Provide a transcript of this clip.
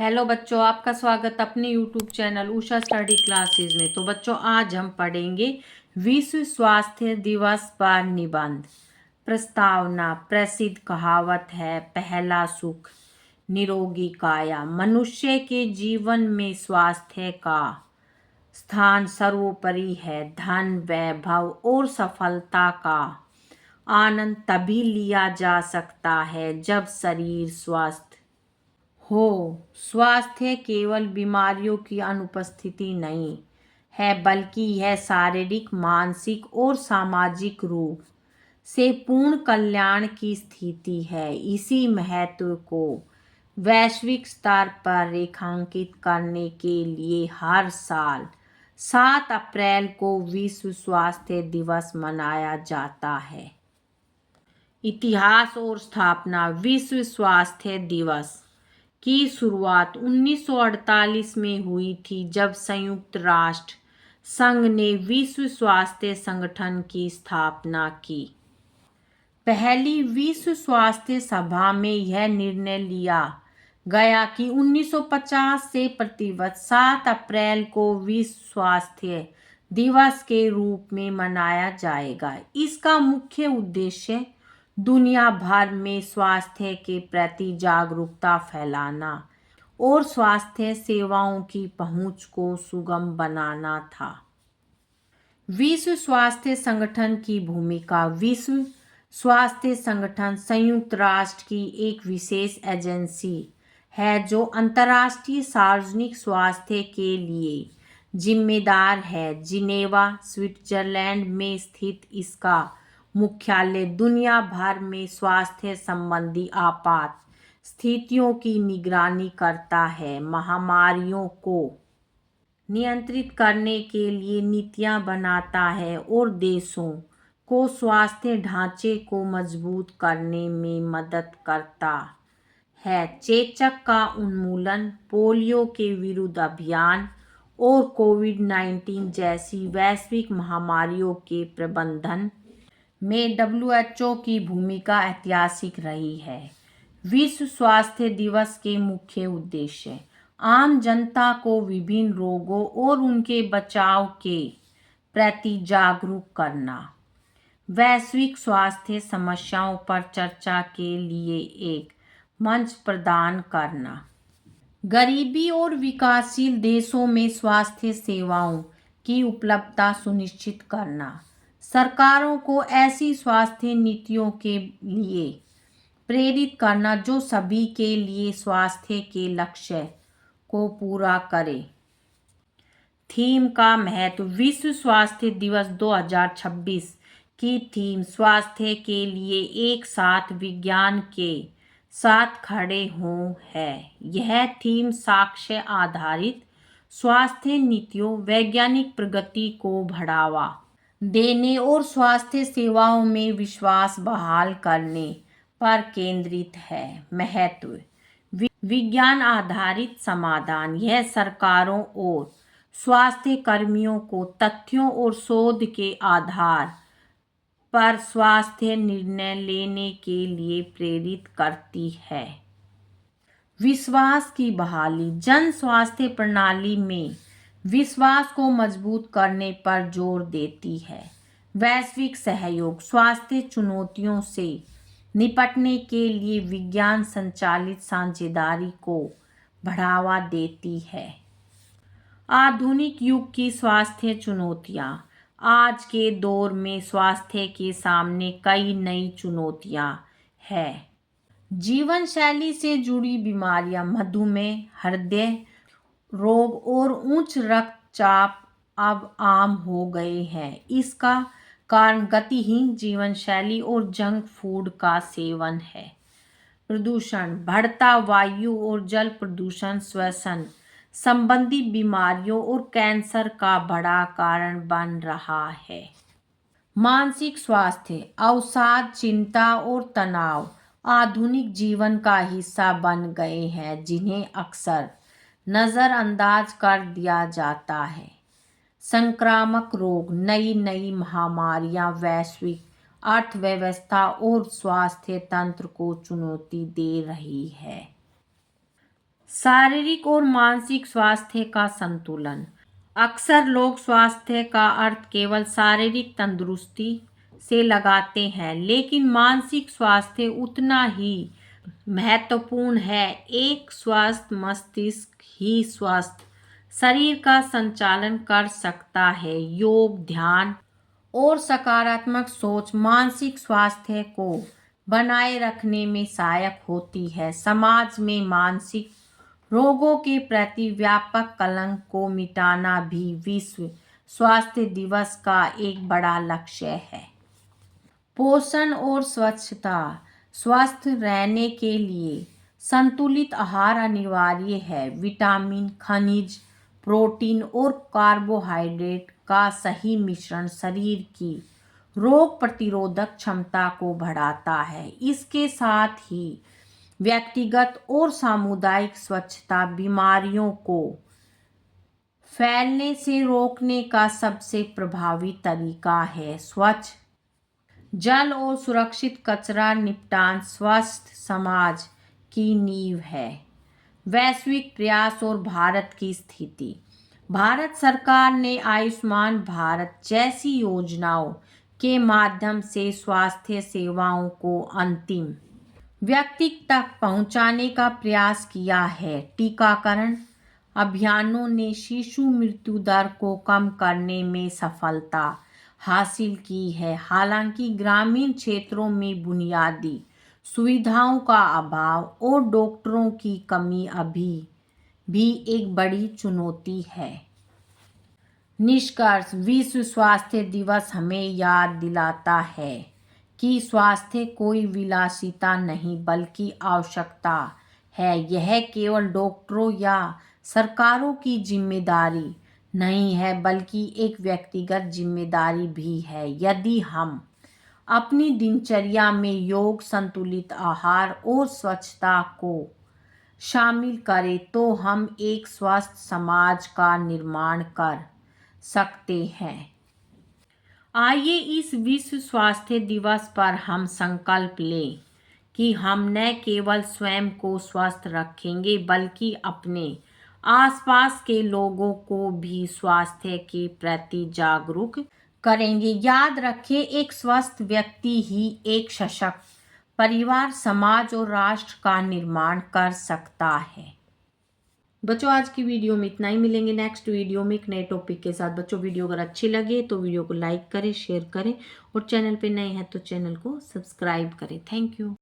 Hello बच्चों, आपका स्वागत अपने YouTube channel Usha study classes में। तो बच्चों, आज हम पढ़ेंगे विश्व स्वास्थ्य दिवस पर निबंध। प्रस्तावना। प्रसिद्ध कहावत है, पहला सुख निरोगी काया। मनुष्य के जीवन में स्वास्थ्य का स्थान सर्वोपरि है। धन, वैभव और सफलता का आनंद तभी लिया जा सकता है जब शरीर स्वस्थ हो। स्वास्थ्य केवल बीमारियों की अनुपस्थिति नहीं है, बल्कि यह शारीरिक, मानसिक और सामाजिक रूप से पूर्ण कल्याण की स्थिति है। इसी महत्व को वैश्विक स्तर पर रेखांकित करने के लिए हर साल 7 अप्रैल को विश्व स्वास्थ्य दिवस मनाया जाता है। इतिहास और स्थापना। विश्व स्वास्थ्य दिवस की शुरुआत 1948 में हुई थी, जब संयुक्त राष्ट्र संघ ने विश्व स्वास्थ्य संगठन की स्थापना की। पहली विश्व स्वास्थ्य सभा में यह निर्णय लिया गया कि 1950 से प्रतिवर्ष 7 अप्रैल को विश्व स्वास्थ्य दिवस के रूप में मनाया जाएगा। इसका मुख्य उद्देश्य दुनिया भर में स्वास्थ्य के प्रति जागरूकता फैलाना और स्वास्थ्य सेवाओं की पहुंच को सुगम बनाना था। विश्व स्वास्थ्य संगठन की भूमिका। विश्व स्वास्थ्य संगठन संयुक्त राष्ट्र की एक विशेष एजेंसी है जो अंतर्राष्ट्रीय सार्वजनिक स्वास्थ्य के लिए जिम्मेदार है। जिनेवा, स्विट्जरलैंड में स्थित इसका मुख्यालय दुनिया भर में स्वास्थ्य संबंधी आपात स्थितियों की निगरानी करता है, महामारियों को नियंत्रित करने के लिए नीतियां बनाता है और देशों को स्वास्थ्य ढांचे को मजबूत करने में मदद करता है। चेचक का उन्मूलन, पोलियो के विरुद्ध अभियान और कोविड-19 जैसी वैश्विक महामारियों के प्रबंधन में WHO की भूमिका ऐतिहासिक रही है। विश्व स्वास्थ्य दिवस के मुख्य उद्देश्य: आम जनता को विभिन्न रोगों और उनके बचाव के प्रति जागरूक करना, वैश्विक स्वास्थ्य समस्याओं पर चर्चा के लिए एक मंच प्रदान करना, गरीबी और विकासशील देशों में स्वास्थ्य सेवाओं की उपलब्धता सुनिश्चित करना, सरकारों को ऐसी स्वास्थ्य नीतियों के लिए प्रेरित करना जो सभी के लिए स्वास्थ्य के लक्ष्य को पूरा करे। थीम का महत्व। विश्व स्वास्थ्य दिवस 2026 की थीम स्वास्थ्य के लिए एक साथ विज्ञान के साथ खड़े हों है। यह थीम साक्ष्य आधारित स्वास्थ्य नीतियों, वैज्ञानिक प्रगति को बढ़ावा देने और स्वास्थ्य सेवाओं में विश्वास बहाल करने पर केंद्रित है। महत्व। विज्ञान आधारित समाधान। यह सरकारों और स्वास्थ्य कर्मियों को तथ्यों और शोध के आधार पर स्वास्थ्य निर्णय लेने के लिए प्रेरित करती है। विश्वास की बहाली। जन स्वास्थ्य प्रणाली में विश्वास को मजबूत करने पर जोर देती है। वैश्विक सहयोग। स्वास्थ्य चुनौतियों से निपटने के लिए विज्ञान संचालित साझेदारी को बढ़ावा देती है। आधुनिक युग की स्वास्थ्य चुनौतियां। आज के दौर में स्वास्थ्य के सामने कई नई चुनौतियां हैं। जीवन शैली से जुड़ी बीमारियां, मधुमेह, हृदय रोग और उच्च रक्तचाप अब आम हो गए हैं। इसका कारण गतिहीन जीवन शैली और जंक फूड का सेवन है। प्रदूषण। बढ़ता वायु और जल प्रदूषण श्वसन संबंधी बीमारियों और कैंसर का बड़ा कारण बन रहा है। मानसिक स्वास्थ्य। अवसाद, चिंता और तनाव आधुनिक जीवन का हिस्सा बन गए हैं, जिन्हें अक्सर नज़रअंदाज कर दिया जाता है। संक्रामक रोग। नई महामारियां वैश्विक अर्थव्यवस्था और स्वास्थ्य तंत्र को चुनौती दे रही है। शारीरिक और मानसिक स्वास्थ्य का संतुलन। अक्सर लोग स्वास्थ्य का अर्थ केवल शारीरिक तंदुरुस्ती से लगाते हैं, लेकिन मानसिक स्वास्थ्य उतना ही महत्वपूर्ण है। एक स्वस्थ मस्तिष्क ही स्वस्थ शरीर का संचालन कर सकता है। योग, ध्यान और सकारात्मक सोच मानसिक स्वास्थ्य को बनाए रखने में सहायक होती है। समाज में मानसिक रोगों के प्रति व्यापक कलंक को मिटाना भी विश्व स्वास्थ्य दिवस का एक बड़ा लक्ष्य है। पोषण और स्वच्छता। स्वस्थ रहने के लिए संतुलित आहार अनिवार्य है। विटामिन, खनिज, प्रोटीन और कार्बोहाइड्रेट का सही मिश्रण शरीर की रोग प्रतिरोधक क्षमता को बढ़ाता है। इसके साथ ही व्यक्तिगत और सामुदायिक स्वच्छता बीमारियों को फैलने से रोकने का सबसे प्रभावी तरीका है। स्वच्छ जल और सुरक्षित कचरा निपटान स्वस्थ समाज की नींव है। वैश्विक प्रयास और भारत की स्थिति। भारत सरकार ने आयुष्मान भारत जैसी योजनाओं के माध्यम से स्वास्थ्य सेवाओं को अंतिम व्यक्ति तक पहुंचाने का प्रयास किया है। टीकाकरण अभियानों ने शिशु मृत्यु दर को कम करने में सफलता हासिल की है। हालांकि ग्रामीण क्षेत्रों में बुनियादी सुविधाओं का अभाव और डॉक्टरों की कमी अभी भी एक बड़ी चुनौती है। निष्कर्ष। विश्व स्वास्थ्य दिवस हमें याद दिलाता है कि स्वास्थ्य कोई विलासिता नहीं बल्कि आवश्यकता है। यह केवल डॉक्टरों या सरकारों की जिम्मेदारी नहीं है बल्कि एक व्यक्तिगत जिम्मेदारी भी है। यदि हम अपनी दिनचर्या में योग, संतुलित आहार और स्वच्छता को शामिल करें तो हम एक स्वस्थ समाज का निर्माण कर सकते हैं। आइए इस विश्व स्वास्थ्य दिवस पर हम संकल्प लें कि हम न केवल स्वयं को स्वस्थ रखेंगे बल्कि अपने आसपास के लोगों को भी स्वास्थ्य के प्रति जागरूक करेंगे। याद रखें, एक स्वस्थ व्यक्ति ही एक सशक्त परिवार, समाज और राष्ट्र का निर्माण कर सकता है। बच्चों, आज की वीडियो में इतना ही। मिलेंगे नेक्स्ट वीडियो में एक नए टॉपिक के साथ। बच्चों, वीडियो अगर अच्छी लगे तो वीडियो को लाइक करें, शेयर करें और चैनल पे नए हैं तो चैनल को सब्सक्राइब करें। Thank you.